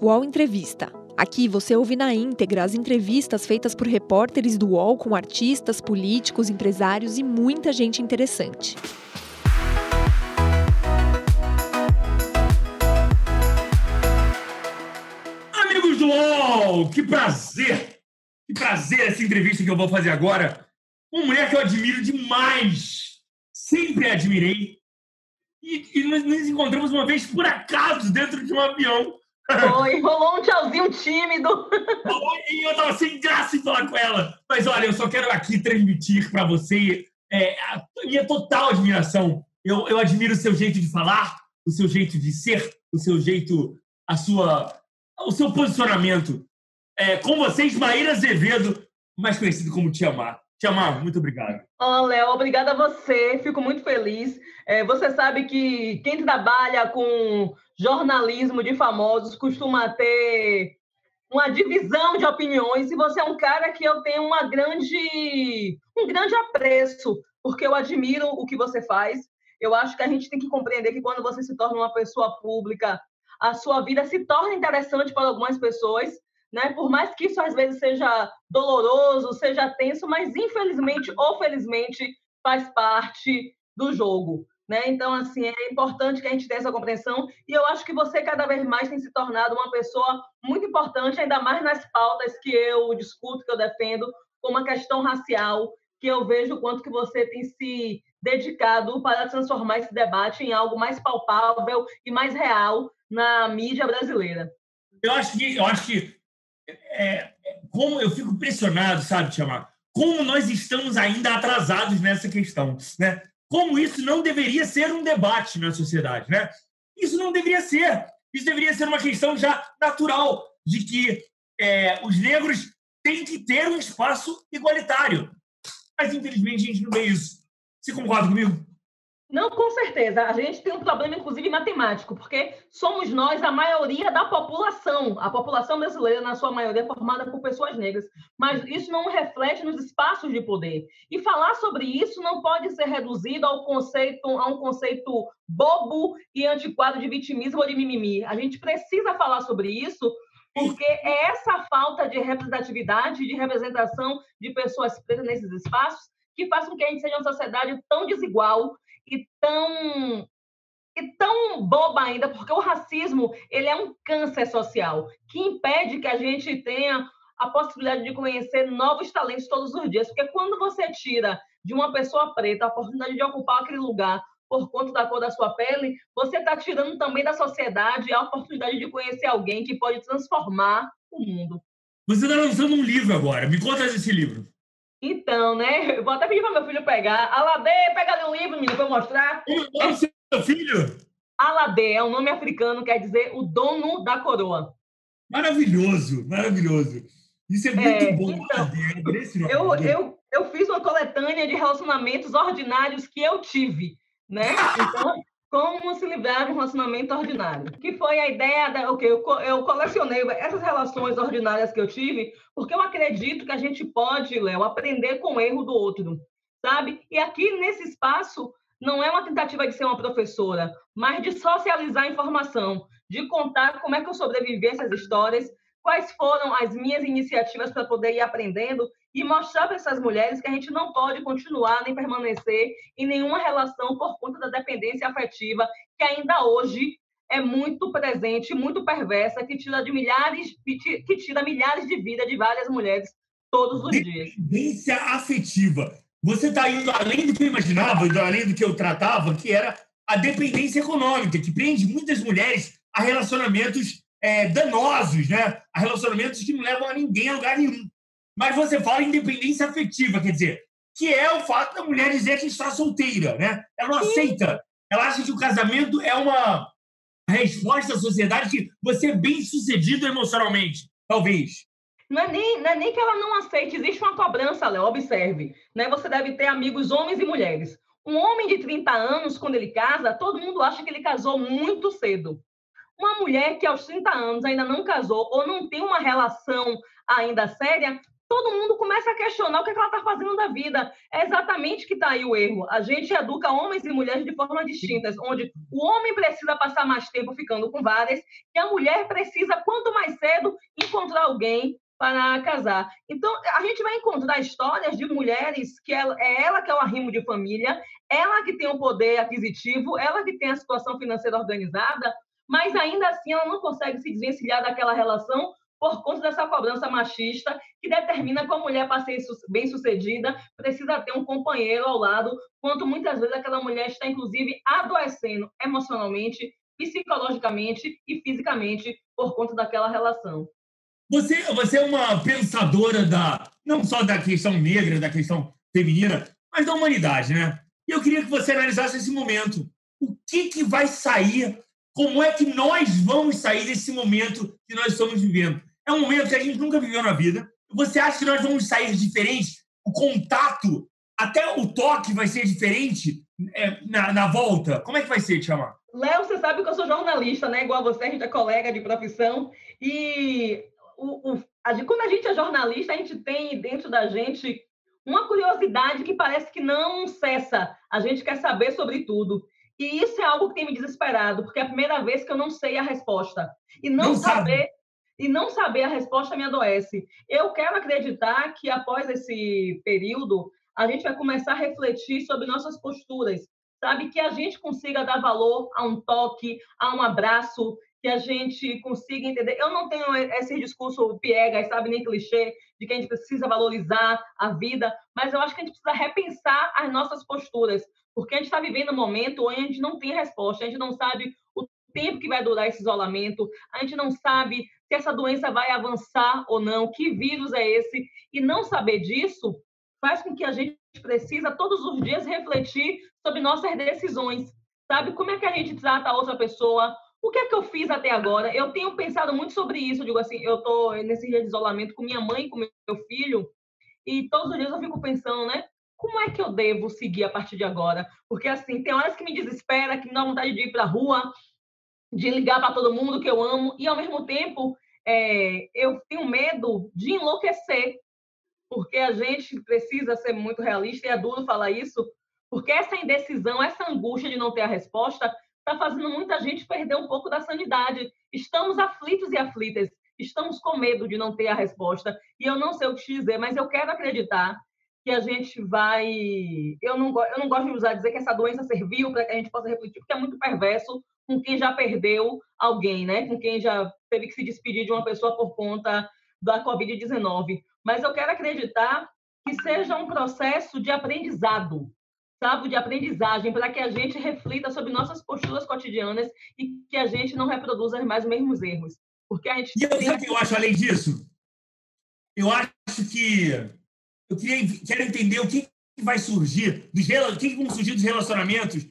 UOL Entrevista. Aqui você ouve na íntegra as entrevistas feitas por repórteres do UOL com artistas, políticos, empresários e muita gente interessante. Amigos do UOL, que prazer! Que prazer essa entrevista que eu vou fazer agora. Uma mulher que eu admiro demais, sempre admirei. E nós nos encontramos uma vez, por acaso, dentro de um avião. Foi, rolou um tchauzinho tímido. E eu estava sem graça em falar com ela. Mas olha, eu só quero aqui transmitir para você a minha total admiração. Eu admiro o seu jeito de falar, o seu jeito de ser, o seu jeito, o seu posicionamento. Com vocês, Maíra Azevedo, mais conhecido como Tiamá. Tiamá, muito obrigado. Léo, obrigada a você, fico muito feliz. Você sabe que quem trabalha com jornalismo de famosos costuma ter uma divisão de opiniões, e você é um cara que eu tenho um grande apreço, porque eu admiro o que você faz. Eu acho que a gente tem que compreender que quando você se torna uma pessoa pública, a sua vida se torna interessante para algumas pessoas, né? Por mais que isso às vezes seja doloroso, seja tenso, mas infelizmente ou felizmente faz parte do jogo, né? Então, assim, é importante que a gente tenha essa compreensão, e eu acho que você cada vez mais tem se tornado uma pessoa muito importante, ainda mais nas pautas que eu discuto, que eu defendo, como a questão racial, que eu vejo o quanto que você tem se dedicado para transformar esse debate em algo mais palpável e mais real na mídia brasileira. Eu acho que como eu fico impressionado, sabe, Tiamá? Como nós estamos ainda atrasados nessa questão, né? Como isso não deveria ser um debate na sociedade, né? Isso não deveria ser. Isso deveria ser uma questão já natural de que os negros têm que ter um espaço igualitário. Mas, infelizmente, a gente não vê isso. Você concorda comigo? Não, com certeza. A gente tem um problema, inclusive, matemático, porque somos nós a maioria da população. A população brasileira, na sua maioria, é formada por pessoas negras. Mas isso não reflete nos espaços de poder. E falar sobre isso não pode ser reduzido a um conceito bobo e antiquado de vitimismo ou de mimimi. A gente precisa falar sobre isso, porque é essa falta de representatividade, de representação de pessoas pretas nesses espaços, que faz com que a gente seja uma sociedade tão desigual e tão boba ainda, porque o racismo ele é um câncer social que impede que a gente tenha a possibilidade de conhecer novos talentos todos os dias, porque quando você tira de uma pessoa preta a oportunidade de ocupar aquele lugar por conta da cor da sua pele, você está tirando também da sociedade a oportunidade de conhecer alguém que pode transformar o mundo. Você está lançando um livro agora, me conta desse livro. Então, né? Eu vou até pedir para meu filho pegar. Aladê, pega ali um livro, menino, para eu mostrar. Como é o seu filho? Aladê é um nome africano, quer dizer o dono da coroa. Maravilhoso, maravilhoso. Isso é muito bom. Então, eu fiz uma coletânea de relacionamentos ordinários que eu tive, né? Então, como se livrar de um relacionamento ordinário. Que foi a ideia eu colecionei essas relações ordinárias que eu tive, porque eu acredito que a gente pode, Léo, aprender com o erro do outro, sabe? E aqui, nesse espaço, não é uma tentativa de ser uma professora, mas de socializar a informação, de contar como é que eu sobrevivi a essas histórias, quais foram as minhas iniciativas para poder ir aprendendo e mostrar para essas mulheres que a gente não pode continuar nem permanecer em nenhuma relação por conta da dependência afetiva, que ainda hoje é muito presente, muito perversa, que tira milhares de vidas de várias mulheres todos os dias. Dependência afetiva. Você está indo além do que eu imaginava, além do que eu tratava, que era a dependência econômica, que prende muitas mulheres a relacionamentos danosos, né? A relacionamentos que não levam a ninguém a lugar nenhum. Mas você fala em independência afetiva, quer dizer, que é o fato da mulher dizer que está solteira, né? Ela não aceita. Ela acha que o casamento é uma resposta à sociedade que você é bem-sucedido emocionalmente, talvez. Não é nem que ela não aceite, existe uma cobrança, Léo, observe. Né? Você deve ter amigos homens e mulheres. Um homem de 30 anos, quando ele casa, todo mundo acha que ele casou muito cedo. Uma mulher que aos 30 anos ainda não casou ou não tem uma relação ainda séria, todo mundo começa a questionar o que ela está fazendo da vida. É exatamente que está aí o erro. A gente educa homens e mulheres de formas distintas, onde o homem precisa precisa passar mais tempo ficando com várias, que a mulher precisa, quanto mais cedo, encontrar alguém para casar. Então, a gente vai encontrar histórias de mulheres que ela que é o arrimo de família, ela que tem o poder aquisitivo, ela que tem a situação financeira organizada, mas ainda assim ela não consegue se desvencilhar daquela relação por conta dessa cobrança machista que determina que a mulher, para ser bem-sucedida, precisa ter um companheiro ao lado, quanto muitas vezes aquela mulher está, inclusive, adoecendo emocionalmente, psicologicamente e fisicamente por conta daquela relação. Você é uma pensadora não só da questão negra, da questão feminina, mas da humanidade, né? E eu queria que você analisasse esse momento. O que vai sair? Como é que nós vamos sair desse momento que nós estamos vivendo? É um momento que a gente nunca viveu na vida. Você acha que nós vamos sair diferentes? O contato, até o toque vai ser diferente na volta? Como é que vai ser, Djalma? Léo, você sabe que eu sou jornalista, né? Igual a você, a gente é colega de profissão. E quando a gente é jornalista, a gente tem dentro da gente uma curiosidade que parece que não cessa. A gente quer saber sobre tudo. E isso é algo que tem me desesperado, porque é a primeira vez que eu não sei a resposta. E não saber a resposta me adoece. Eu quero acreditar que, após esse período, a gente vai começar a refletir sobre nossas posturas, sabe? Que a gente consiga dar valor a um toque, a um abraço, que a gente consiga entender. Eu não tenho esse discurso piegas, sabe, nem clichê, de que a gente precisa valorizar a vida, mas eu acho que a gente precisa repensar as nossas posturas, porque a gente está vivendo um momento onde a gente não tem resposta, a gente não sabe o tempo que vai durar esse isolamento, a gente não sabe se essa doença vai avançar ou não, que vírus é esse, e não saber disso faz com que a gente precisa todos os dias refletir sobre nossas decisões, sabe? Como é que a gente trata a outra pessoa? O que é que eu fiz até agora? Eu tenho pensado muito sobre isso. Digo assim, eu estou nesse dia de isolamento com minha mãe, com meu filho, e todos os dias eu fico pensando, né? Como é que eu devo seguir a partir de agora? Porque, assim, tem horas que me desespera, que me dá vontade de ir para a rua, de ligar para todo mundo que eu amo, e, ao mesmo tempo, eu tenho medo de enlouquecer, porque a gente precisa ser muito realista, e é duro falar isso, porque essa indecisão, essa angústia de não ter a resposta, está fazendo muita gente perder um pouco da sanidade. Estamos aflitos e aflitas, estamos com medo de não ter a resposta, e eu não sei o que te dizer, mas eu quero acreditar que a gente vai... Eu não gosto de dizer que essa doença serviu para que a gente possa refletir, porque é muito perverso com quem já perdeu alguém, né? Com quem já teve que se despedir de uma pessoa por conta da Covid-19. Mas eu quero acreditar que seja um processo de aprendizado, sabe? De aprendizagem, para que a gente reflita sobre nossas posturas cotidianas e que a gente não reproduza mais os mesmos erros. Porque a gente sabe o que eu acho além disso? Eu acho que... quero entender o que vai surgir, o que vão surgir dos relacionamentos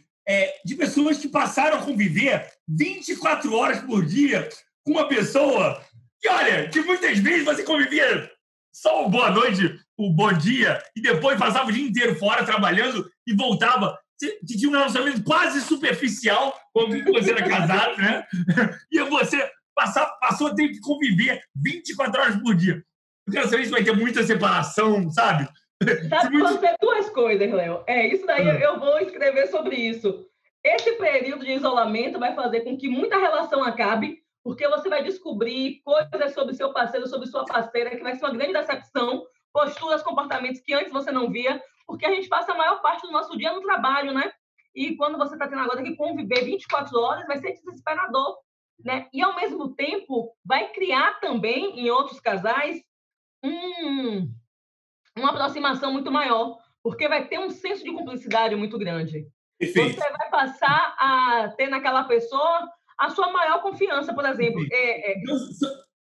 de pessoas que passaram a conviver 24 horas por dia com uma pessoa que, olha, que muitas vezes você convivia só o boa noite, o bom dia, e depois passava o dia inteiro fora trabalhando e voltava. Você tinha um relacionamento quase superficial, como você era casado, né? E você passou a ter que conviver 24 horas por dia. Eu quero saber se vai ter muita separação, sabe? Vão ser duas coisas, Léo. Isso daí eu vou escrever sobre isso. Esse período de isolamento vai fazer com que muita relação acabe, porque você vai descobrir coisas sobre seu parceiro, sobre sua parceira, que vai ser uma grande decepção, posturas, comportamentos que antes você não via, porque a gente passa a maior parte do nosso dia no trabalho, né? E quando você está tendo agora que conviver 24 horas, vai ser desesperador, né? E, ao mesmo tempo, vai criar também, em outros casais, uma aproximação muito maior, porque vai ter um senso de cumplicidade muito grande. Perfeito. Você vai passar a ter naquela pessoa a sua maior confiança, por exemplo.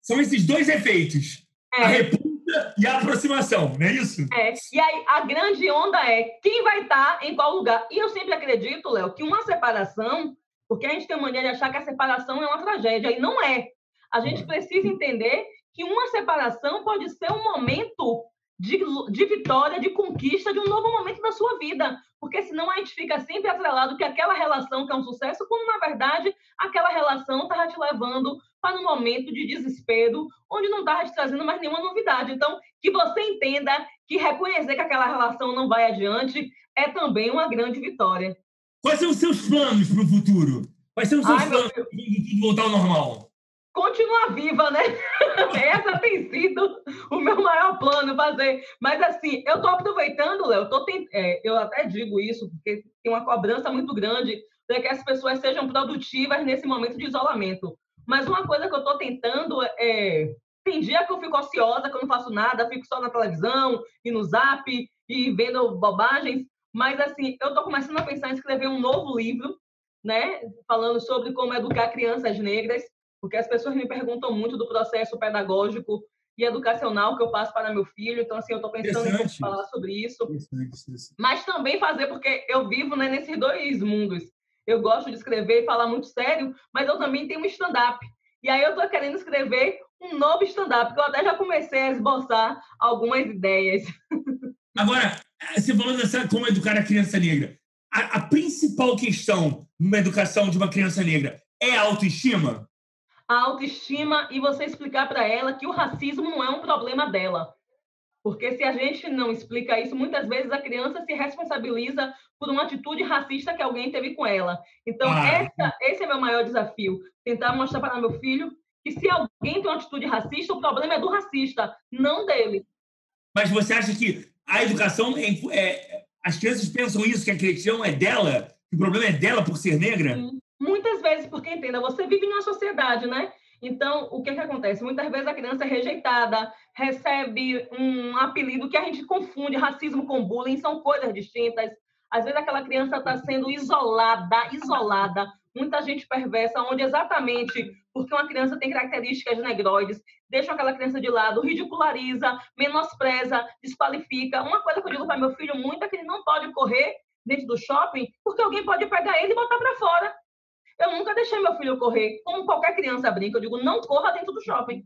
São esses dois efeitos. A repulsa e a aproximação, não é isso? E aí, a grande onda é quem vai estar em qual lugar. E eu sempre acredito, Léo, que uma separação, porque a gente tem mania de achar que a separação é uma tragédia, e não é. A gente precisa entender que uma separação pode ser um momento de vitória, de conquista, de um novo momento da sua vida. Porque senão a gente fica sempre atrelado que aquela relação que é um sucesso, quando, na verdade, aquela relação estava te levando para um momento de desespero, onde não estava te trazendo mais nenhuma novidade. Então, que você entenda que reconhecer que aquela relação não vai adiante é também uma grande vitória. Quais são os seus planos para o futuro? Quais são os seus planos para tudo voltar ao normal? Continuar viva, né? Essa tem sido o meu maior plano fazer. Mas assim, eu estou aproveitando, Léo, eu até digo isso, porque tem uma cobrança muito grande para que as pessoas sejam produtivas nesse momento de isolamento. Mas uma coisa que eu estou tentando tem dia que eu fico ociosa, que eu não faço nada, fico só na televisão e no Zap e vendo bobagens. Mas assim, eu estou começando a pensar em escrever um novo livro, né? Falando sobre como educar crianças negras, porque as pessoas me perguntam muito do processo pedagógico e educacional que eu passo para meu filho. Então, assim, eu estou pensando em falar sobre isso. Mas também fazer, porque eu vivo, né, nesses dois mundos. Eu gosto de escrever e falar muito sério, mas eu também tenho um stand-up. E aí eu estou querendo escrever um novo stand-up, que eu até já comecei a esboçar algumas ideias. Agora, você falou dessa como educar a criança negra. A principal questão numa educação de uma criança negra é a autoestima? A autoestima e você explicar para ela que o racismo não é um problema dela. Porque se a gente não explica isso, muitas vezes a criança se responsabiliza por uma atitude racista que alguém teve com ela. Então, esse é meu maior desafio. Tentar mostrar para meu filho que se alguém tem uma atitude racista, o problema é do racista, não dele. Mas você acha que a educação... as crianças pensam isso, que a questão é dela? Que o problema é dela por ser negra? Sim. Muitas vezes, porque, entenda, você vive em uma sociedade, né? Então, o que acontece? Muitas vezes a criança é rejeitada, recebe um apelido que a gente confunde, racismo com bullying, são coisas distintas. Às vezes aquela criança está sendo isolada, muita gente perversa, onde exatamente porque uma criança tem características negroides, deixa aquela criança de lado, ridiculariza, menospreza, desqualifica. Uma coisa que eu digo para meu filho muito é que ele não pode correr dentro do shopping porque alguém pode pegar ele e botar para fora. Eu nunca deixei meu filho correr. Como qualquer criança brinca, eu digo, não corra dentro do shopping.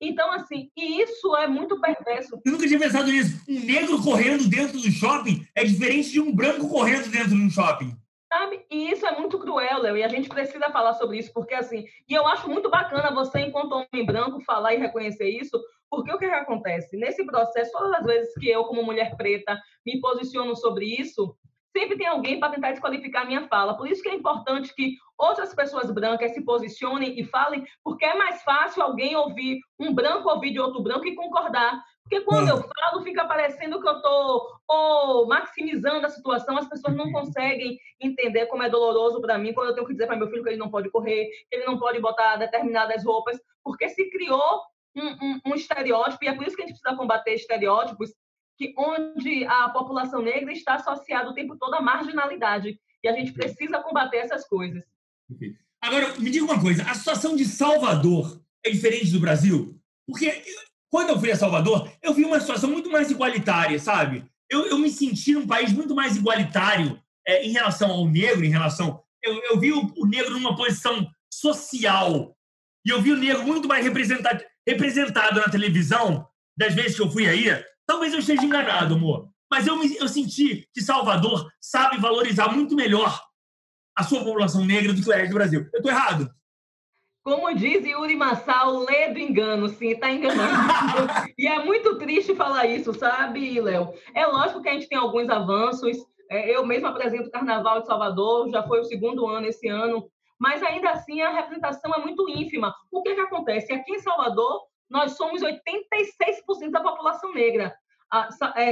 Então, assim, e isso é muito perverso. Eu nunca tinha pensado nisso. Um negro correndo dentro do shopping é diferente de um branco correndo dentro de um shopping. Sabe? E isso é muito cruel, Léo, e a gente precisa falar sobre isso, porque assim, e eu acho muito bacana você, enquanto homem branco, falar e reconhecer isso, porque o que acontece? Nesse processo, todas as vezes que eu, como mulher preta, me posiciono sobre isso, sempre tem alguém para tentar desqualificar a minha fala. Por isso que é importante que outras pessoas brancas se posicionem e falem, porque é mais fácil alguém ouvir, um branco ouvir de outro branco e concordar. Porque quando eu falo, fica parecendo que eu estou maximizando a situação, as pessoas não conseguem entender como é doloroso para mim quando eu tenho que dizer para meu filho que ele não pode correr, que ele não pode botar determinadas roupas, porque se criou um estereótipo, e é por isso que a gente precisa combater estereótipos, que onde a população negra está associada o tempo todo à marginalidade. E a gente precisa combater essas coisas. Agora, me diga uma coisa, a situação de Salvador é diferente do Brasil? Porque quando eu fui a Salvador, eu vi uma situação muito mais igualitária, sabe? Eu me senti num país muito mais igualitário em relação ao negro, Eu vi o negro numa posição social, e eu vi o negro muito mais representado na televisão, das vezes que eu fui aí. Talvez eu esteja enganado, amor, mas eu senti que Salvador sabe valorizar muito melhor a sua população negra do que o resto do Brasil. Eu estou errado? Como diz Yuri Massal, lê do engano, sim, está enganado. E é muito triste falar isso, sabe, Léo? É lógico que a gente tem alguns avanços. Eu mesmo apresento o Carnaval de Salvador, já foi o 2º ano esse ano, mas ainda assim a representação é muito ínfima. O que acontece? Aqui em Salvador, nós somos 86% da população negra.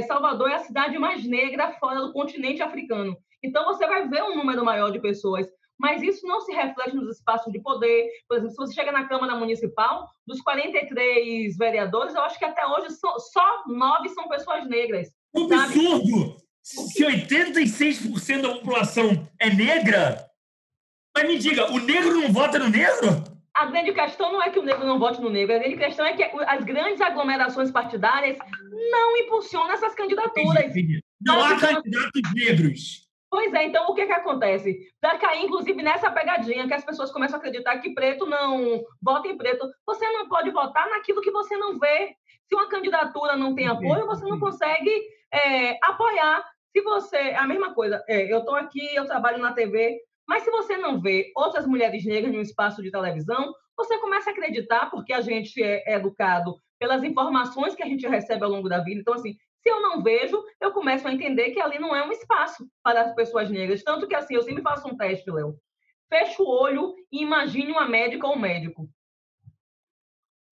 Salvador é a cidade mais negra fora do continente africano. Então, você vai ver um número maior de pessoas. Mas isso não se reflete nos espaços de poder. Por exemplo, se você chega na Câmara Municipal, dos 43 vereadores, eu acho que até hoje só 9 são pessoas negras. Um absurdo! Se 86% da população é negra, mas me diga, o negro não vota no negro? A grande questão não é que o negro não vote no negro, a grande questão é que as grandes aglomerações partidárias não impulsionam essas candidaturas. Não há candidatos negros. Pois é, então o que acontece? Para cair, inclusive, nessa pegadinha que as pessoas começam a acreditar que preto não vota em preto. Você não pode votar naquilo que você não vê. Se uma candidatura não tem apoio, você não consegue apoiar. Se você... A mesma coisa, eu estou aqui, eu trabalho na TV, mas se você não vê outras mulheres negras no espaço de televisão, você começa a acreditar, porque a gente é educado pelas informações que a gente recebe ao longo da vida. Então, assim, se eu não vejo, eu começo a entender que ali não é um espaço para as pessoas negras. Tanto que, assim, eu sempre faço um teste, Léo. feche o olho e imagine uma médica ou um médico.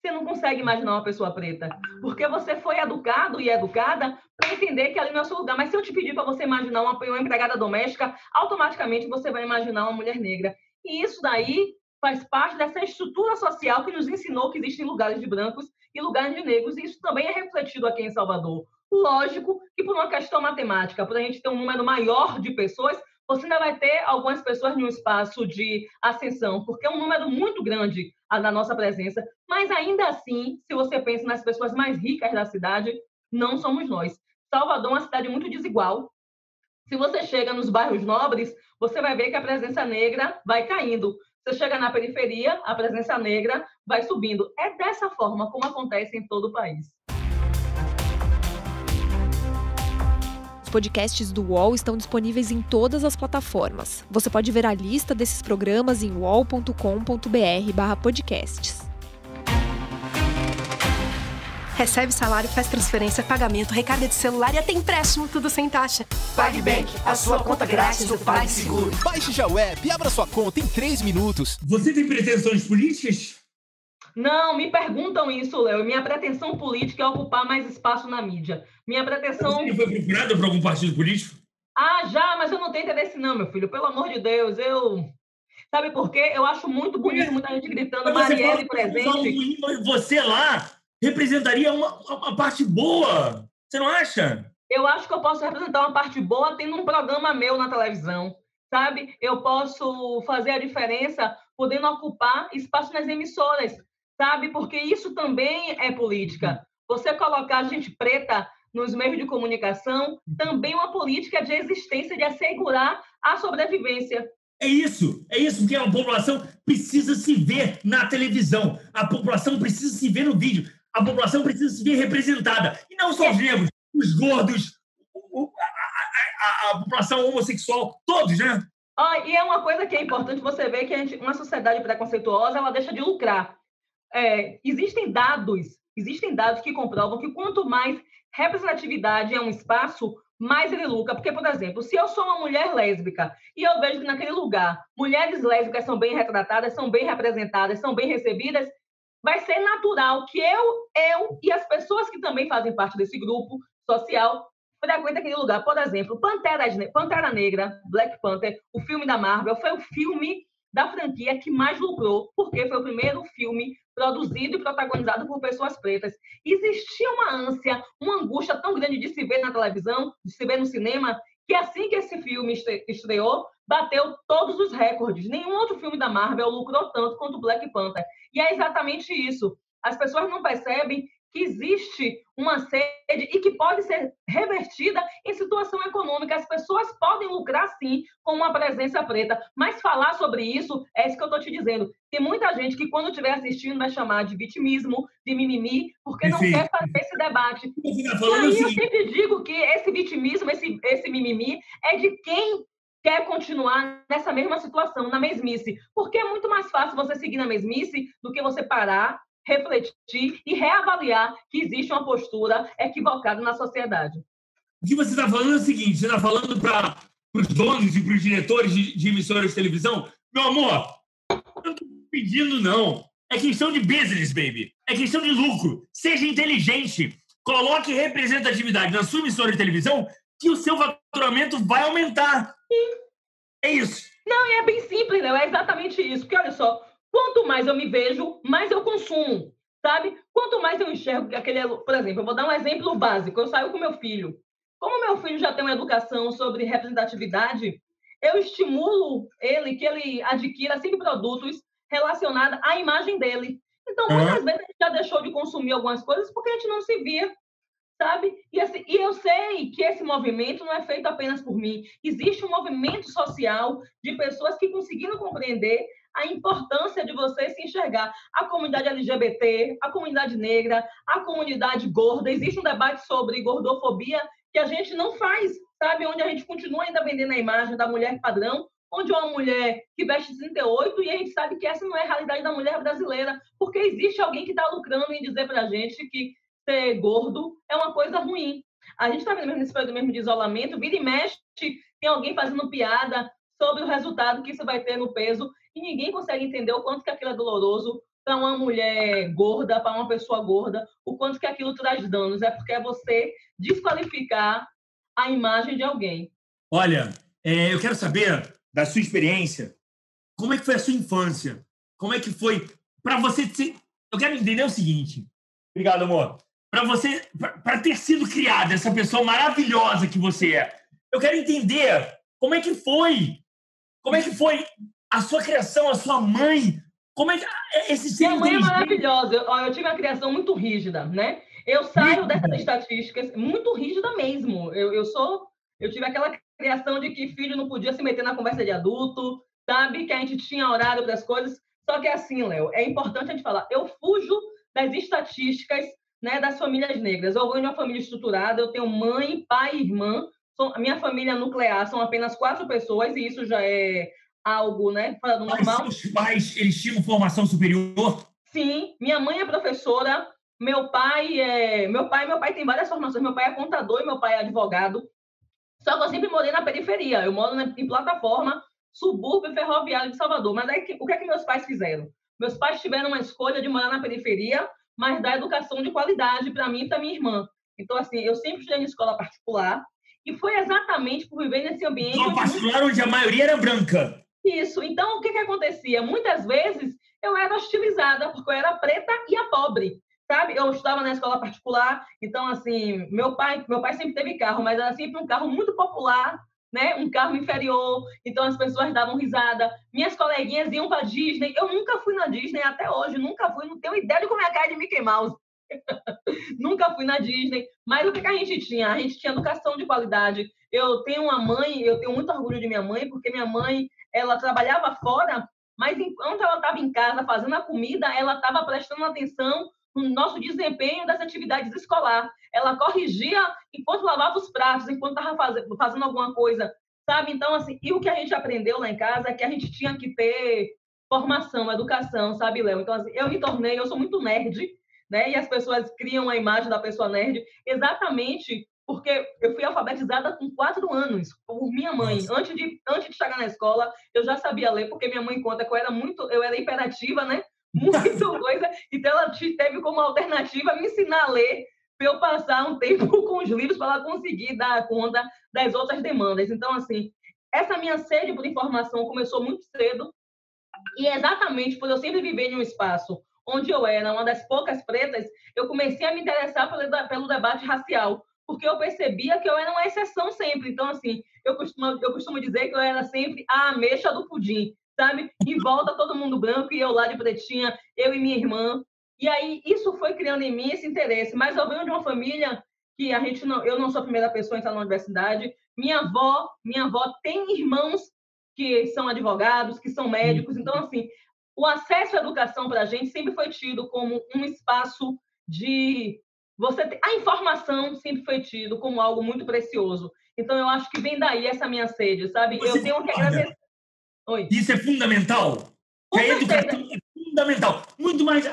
Você não consegue imaginar uma pessoa preta, porque você foi educado e educada para entender que ali não é o seu lugar. Mas se eu te pedir para você imaginar uma empregada doméstica, automaticamente você vai imaginar uma mulher negra. E isso daí faz parte dessa estrutura social que nos ensinou que existem lugares de brancos e lugares de negros, e isso também é refletido aqui em Salvador. Lógico que por uma questão matemática, por a gente ter um número maior de pessoas, você ainda vai ter algumas pessoas em um espaço de ascensão, porque é um número muito grande da nossa presença, mas ainda assim, se você pensa nas pessoas mais ricas da cidade, não somos nós. Salvador é uma cidade muito desigual. Se você chega nos bairros nobres, você vai ver que a presença negra vai caindo. Você chega na periferia, a presença negra vai subindo. É dessa forma como acontece em todo o país. Os podcasts do UOL estão disponíveis em todas as plataformas. Você pode ver a lista desses programas em uol.com.br/podcasts. Recebe salário, faz transferência, pagamento, recarga de celular e até empréstimo, tudo sem taxa. PagBank, a sua conta grátis do PagSeguro. Baixe já o app e abra sua conta em 3 minutos. Você tem pretensões políticas? Não, me perguntam isso, Léo. Minha pretensão política é ocupar mais espaço na mídia. Minha pretensão... Você foi procurado por algum partido político? Ah, já, mas eu não tenho interesse não, meu filho. Pelo amor de Deus, Sabe por quê? Eu acho muito bonito, muita gente gritando Marielle presente. Você lá representaria uma parte boa. Você não acha? Eu acho que eu posso representar uma parte boa tendo um programa meu na televisão, sabe? Eu posso fazer a diferença podendo ocupar espaço nas emissoras, sabe? Porque isso também é política. Você colocar gente preta nos meios de comunicação também é uma política de existência, de assegurar a sobrevivência. É isso, porque a população precisa se ver na televisão, a população precisa se ver no vídeo, a população precisa se ver representada. E não só os negros, os gordos, a população homossexual, todos, né? E é uma coisa que é importante você ver que uma sociedade preconceituosa, ela deixa de lucrar. Existem dados que comprovam que quanto mais representatividade é um espaço, mais ele lucra. Porque, por exemplo, se eu sou uma mulher lésbica e eu vejo que naquele lugar mulheres lésbicas são bem retratadas, são bem representadas, são bem recebidas, vai ser natural que eu e as pessoas que também fazem parte desse grupo social frequentem aquele lugar. Por exemplo, Pantera Negra, Black Panther, o filme da Marvel, foi o filme da franquia que mais lucrou, porque foi o primeiro filme produzido e protagonizado por pessoas pretas. Existia uma ânsia, uma angústia tão grande de se ver na televisão, de se ver no cinema, que assim que esse filme estreou, bateu todos os recordes. Nenhum outro filme da Marvel lucrou tanto quanto Black Panther. E é exatamente isso. As pessoas não percebem que existe uma sede e que pode ser revertida em situação econômica. As pessoas podem lucrar, sim, com uma presença preta. Mas falar sobre isso é isso que eu estou te dizendo. Tem muita gente que, quando estiver assistindo, vai chamar de vitimismo, de mimimi, porque não quer fazer esse debate. E aí eu sempre digo que esse vitimismo, esse mimimi, é de quem quer continuar nessa mesma situação, na mesmice. Porque é muito mais fácil você seguir na mesmice do que você parar, refletir e reavaliar que existe uma postura equivocada na sociedade. O que você está falando é o seguinte, você está falando para os donos e para os diretores de emissoras de televisão, meu amor, eu não estou pedindo, não. É questão de business, baby. É questão de lucro. Seja inteligente. Coloque representatividade na sua emissora de televisão que o seu faturamento vai aumentar. É isso. Não, e é bem simples, né? É exatamente isso. Porque, olha só, quanto mais eu me vejo, mais eu consumo, sabe? Quanto mais eu enxergo que aquele... Por exemplo, eu vou dar um exemplo básico. Eu saio com meu filho. Como meu filho já tem uma educação sobre representatividade, eu estimulo ele que ele adquira sempre produtos relacionados à imagem dele. Então, muitas vezes a gente já deixou de consumir algumas coisas porque a gente não se via, sabe? E eu sei que esse movimento não é feito apenas por mim. Existe um movimento social de pessoas que conseguiram compreender a importância de você se enxergar. A comunidade LGBT, a comunidade negra, a comunidade gorda. Existe um debate sobre gordofobia que a gente não faz, sabe? Onde a gente continua ainda vendendo a imagem da mulher padrão, onde é uma mulher que veste 38 e a gente sabe que essa não é a realidade da mulher brasileira, porque existe alguém que está lucrando em dizer para a gente que ser gordo é uma coisa ruim. A gente está vendo nesse período mesmo de isolamento, vira e mexe, tem alguém fazendo piada sobre o resultado que isso vai ter no peso, e ninguém consegue entender o quanto que aquilo é doloroso para uma mulher gorda, para uma pessoa gorda, o quanto que aquilo traz danos. É porque é você desqualificar a imagem de alguém. Olha, eu quero saber da sua experiência, como é que foi a sua infância? Como é que foi para você... Eu quero entender o seguinte. Obrigado, amor. Para você, para ter sido criada, essa pessoa maravilhosa que você é, eu quero entender como é que foi a sua criação, a sua mãe, como é que esse ser Minha mãe é maravilhosa. Eu tive uma criação muito rígida, né? Eu saio dessas estatísticas muito rígida mesmo. Eu tive aquela criação de que filho não podia se meter na conversa de adulto, sabe? Que a gente tinha horário para as coisas. Só que assim, Léo, é importante a gente falar, eu fujo das estatísticas, né, das famílias negras. Eu venho de uma família estruturada, eu tenho mãe, pai e irmã. A minha família nuclear são apenas 4 pessoas, e isso já é algo, né, fora do normal. Mas seus pais, eles tinham formação superior? Sim, minha mãe é professora, meu pai tem várias formações. Meu pai é contador e meu pai é advogado. Só que eu sempre morei na periferia. Eu moro em Plataforma, subúrbio ferroviário de Salvador. Mas aí, o que é que meus pais fizeram? Meus pais tiveram uma escolha de morar na periferia, mas dar educação de qualidade para mim e para minha irmã. Então, assim, eu sempre estudei em escola particular, e foi exatamente por viver nesse ambiente... Escola particular onde a maioria era branca. Isso. Então, o que acontecia? Muitas vezes, eu era hostilizada, porque eu era preta e a pobre, sabe? Eu estudava na escola particular, então, assim, meu pai sempre teve carro, mas era sempre um carro muito popular, né? Um carro inferior, então as pessoas davam risada. Minhas coleguinhas iam para Disney. Eu nunca fui na Disney até hoje, nunca fui, não tenho ideia de como é a cara de Mickey Mouse. Nunca fui na Disney. Mas o que a gente tinha? A gente tinha educação de qualidade. Eu tenho uma mãe, eu tenho muito orgulho de minha mãe, porque minha mãe, ela trabalhava fora, mas enquanto ela estava em casa fazendo a comida, ela estava prestando atenção no nosso desempenho das atividades escolares. Ela corrigia enquanto lavava os pratos, enquanto estava fazendo alguma coisa, sabe? Então, assim, e o que a gente aprendeu lá em casa é que a gente tinha que ter formação, educação, sabe, Léo? Então, assim, eu sou muito nerd, né? E as pessoas criam a imagem da pessoa nerd exatamente porque eu fui alfabetizada com 4 anos por minha mãe. Antes de chegar na escola, eu já sabia ler, porque minha mãe conta que eu era hiperativa, né? Muito coisa. Então, ela teve como alternativa me ensinar a ler para eu passar um tempo com os livros para ela conseguir dar conta das outras demandas. Então, assim, essa minha sede por informação começou muito cedo, e exatamente por eu sempre viver em um espaço onde eu era uma das poucas pretas, eu comecei a me interessar pelo debate racial, porque eu percebia que eu era uma exceção sempre. Então, assim, eu costumo dizer que eu era sempre a ameixa do pudim, sabe? Em volta todo mundo branco e eu lá de pretinha, eu e minha irmã. E aí isso foi criando em mim esse interesse. Mas eu venho de uma família que eu não sou a primeira pessoa a entrar na universidade. Minha avó tem irmãos que são advogados, que são médicos. Então, assim, o acesso à educação para a gente sempre foi tido como um espaço de... A informação sempre foi tido como algo muito precioso. Então, eu acho que vem daí essa minha sede, sabe? Eu tenho que agradecer. Oi. Isso é fundamental. A educação é fundamental. Muito mais,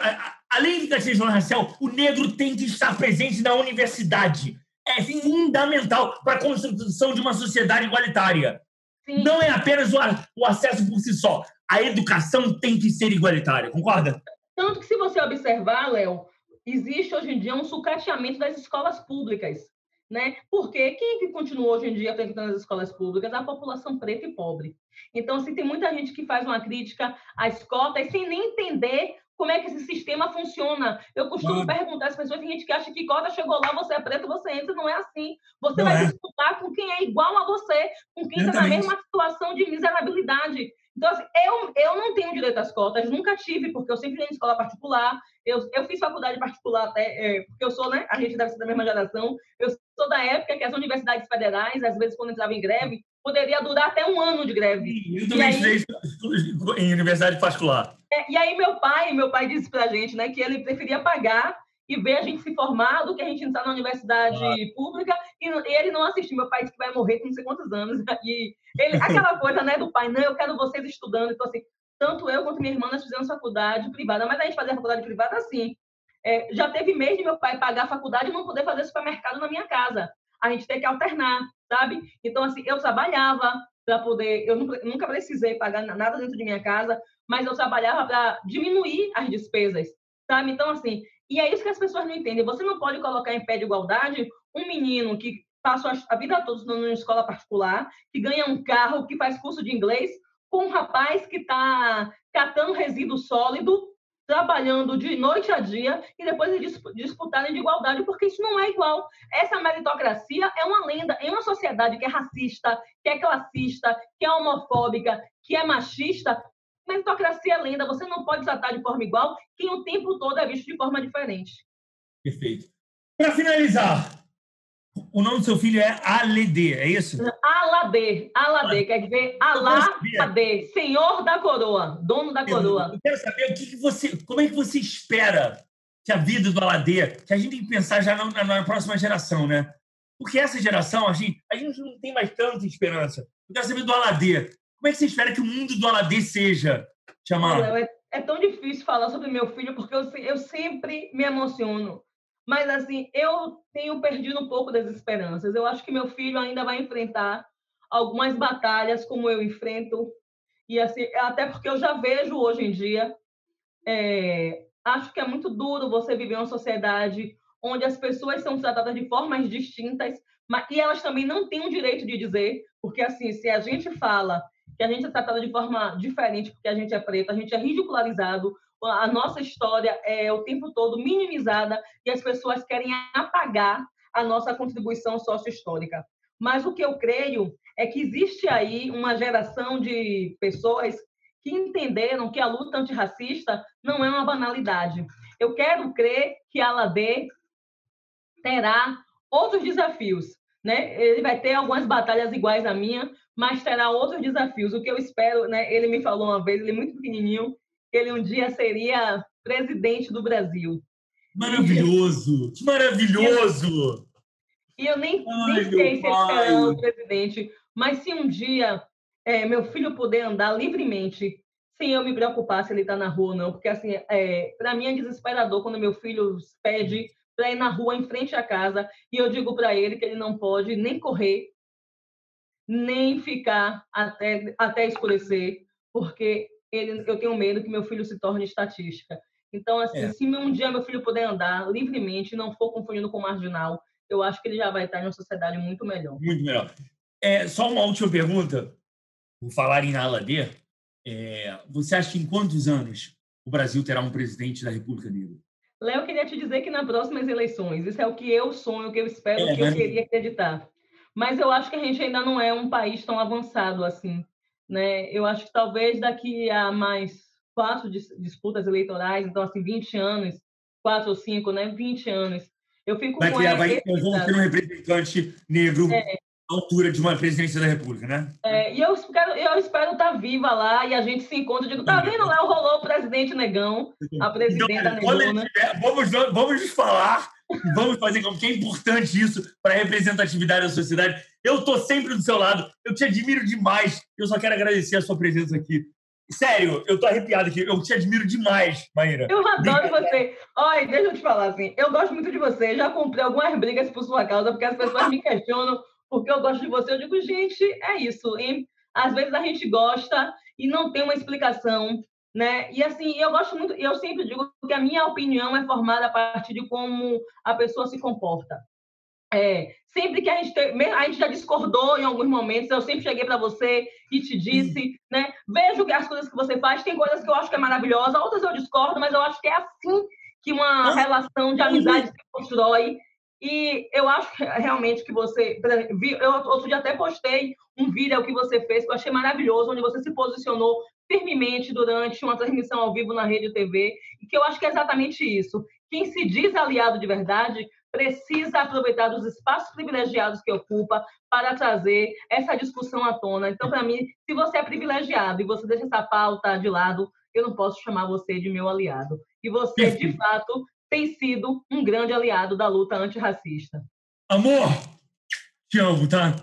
além da questão racial, o negro tem que estar presente na universidade. É fundamental para a construção de uma sociedade igualitária. Sim. Não é apenas o acesso por si só. A educação tem que ser igualitária, concorda? Tanto que, se você observar, Léo, existe hoje em dia um sucateamento das escolas públicas, né? Porque quem que continua hoje em dia frequentando as escolas públicas? A população preta e pobre. Então, assim, tem muita gente que faz uma crítica às cotas sem nem entender como é que esse sistema funciona. Eu costumo perguntar às pessoas, tem gente que acha que cota chegou lá, você é preto, você entra, não é assim. Você vai disputar com quem é igual a você, com quem está na mesma situação de miserabilidade. Então, assim, eu não tenho direito às cotas, nunca tive, porque eu sempre fui em escola particular. Eu fiz faculdade particular até, porque eu sou, né? A gente deve ser da mesma geração. Eu sou da época que as universidades federais, às vezes, quando entrava em greve, poderia durar até 1 ano de greve. Eu também estudei em universidade particular. E aí meu pai disse pra gente, né, que ele preferia pagar e ver a gente se formar do que a gente entrar na universidade pública, e ele não assistiu. Meu pai disse que vai morrer com não sei quantos anos. E aquela coisa, né, do pai, não, eu quero vocês estudando. Então, assim, tanto eu quanto minha irmã, nós fizemos faculdade privada, mas a gente fazia faculdade privada assim. Já teve mês de meu pai pagar a faculdade e não poder fazer supermercado na minha casa. A gente tem que alternar, sabe? Então, assim, eu trabalhava para poder... Eu nunca precisei pagar nada dentro de minha casa, mas eu trabalhava para diminuir as despesas, sabe? Então, assim, e é isso que as pessoas não entendem. Você não pode colocar em pé de igualdade um menino que passa a vida toda estudando em escola particular, que ganha um carro, que faz curso de inglês, com um rapaz que está catando resíduo sólido, trabalhando de noite a dia, e depois eles disputarem de igualdade, porque isso não é igual. Essa meritocracia é uma lenda em uma sociedade que é racista, que é classista, que é homofóbica, que é machista. Meritocracia é lenda, você não pode tratar de forma igual quem o tempo todo é visto de forma diferente. Perfeito. Para finalizar, o nome do seu filho é Alade, é isso? Alade, quer dizer Alade, Senhor da Coroa, dono da coroa. Eu quero saber como é que você espera que a vida do Alade, que a gente tem que pensar já na próxima geração, né? Porque essa geração, a gente não tem mais tanta esperança. Eu quero saber do Alade. Como é que você espera que o mundo do Alade seja, Chamar? É tão difícil falar sobre meu filho, porque eu sempre me emociono. Mas, assim, eu tenho perdido um pouco das esperanças. Eu acho que meu filho ainda vai enfrentar algumas batalhas como eu enfrento. E, assim, até porque eu já vejo hoje em dia, acho que é muito duro você viver em uma sociedade onde as pessoas são tratadas de formas distintas, e elas também não têm o direito de dizer, porque, assim, se a gente fala que a gente é tratada de forma diferente porque a gente é preto, a gente é ridicularizado, a nossa história é o tempo todo minimizada e as pessoas querem apagar a nossa contribuição sócio-histórica. Mas o que eu creio é que existe aí uma geração de pessoas que entenderam que a luta antirracista não é uma banalidade. Eu quero crer que a Alade terá outros desafios, né? Ele vai ter algumas batalhas iguais à minha, mas terá outros desafios. O que eu espero, né? Ele me falou uma vez, ele é muito pequenininho, que ele um dia seria presidente do Brasil. Maravilhoso! Que maravilhoso! E eu nem sei se ele será o presidente, mas se um dia meu filho puder andar livremente, sem eu me preocupar se ele está na rua ou não, porque assim, para mim é desesperador quando meu filho pede para ir na rua em frente à casa e eu digo para ele que ele não pode nem correr, nem ficar até escurecer, porque eu tenho medo que meu filho se torne estatística. Então, assim, se um dia meu filho puder andar livremente, não for confundindo com marginal, eu acho que ele já vai estar em uma sociedade muito melhor. Muito melhor. Só uma última pergunta. Por falar em Alade, você acha que em quantos anos o Brasil terá um presidente da República Negra? Léo, eu queria te dizer que nas próximas eleições, isso é o que eu sonho, o que eu espero, o que eu queria acreditar. Mas eu acho que a gente ainda não é um país tão avançado assim, né? Eu acho que talvez daqui a mais 4 disputas eleitorais, então, assim, 20 anos, 4 ou 5, né? 20 anos. Eu fico com nós vamos ter um representante negro à altura de uma presidência da República, né? E eu espero estar viva lá e a gente se encontra. Eu digo, tá vendo lá, rolou o presidente negão, a presidenta negona. Vamos nos falar e vamos fazer como que é importante isso para a representatividade da sociedade. Eu estou sempre do seu lado, eu te admiro demais. Eu só quero agradecer a sua presença aqui. Sério, eu tô arrepiado aqui. Eu te admiro demais, Maíra. Eu adoro você. Olha, deixa eu te falar assim. Eu gosto muito de você. Já comprei algumas brigas por sua causa, porque as pessoas me questionam porque eu gosto de você. Eu digo, gente, é isso. Hein? Às vezes a gente gosta e não tem uma explicação, né? E assim, eu gosto muito. Eu sempre digo que a minha opinião é formada a partir de como a pessoa se comporta. Sempre que a gente já discordou em alguns momentos, eu sempre cheguei para você e te disse, né? Vejo que as coisas que você faz, tem coisas que eu acho que é maravilhosa, outras eu discordo, mas eu acho que é assim que uma relação de amizade se constrói. E eu acho realmente que você... Outro dia até postei um vídeo que você fez, que eu achei maravilhoso, onde você se posicionou firmemente durante uma transmissão ao vivo na Rede TV, e que eu acho que é exatamente isso. Quem se diz aliado de verdade precisa aproveitar dos espaços privilegiados que ocupa para trazer essa discussão à tona. Então, para mim, se você é privilegiado e você deixa essa pauta de lado, eu não posso chamar você de meu aliado. E você, de fato, tem sido um grande aliado da luta antirracista. Amor! Te amo, tá?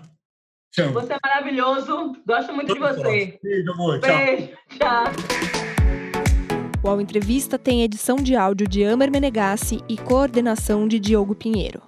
Te amo. Você é maravilhoso. Gosto muito de você. Beijo, amor. Beijo. Tchau. O UOL Entrevista tem edição de áudio de Amer Menegassi e coordenação de Diogo Pinheiro.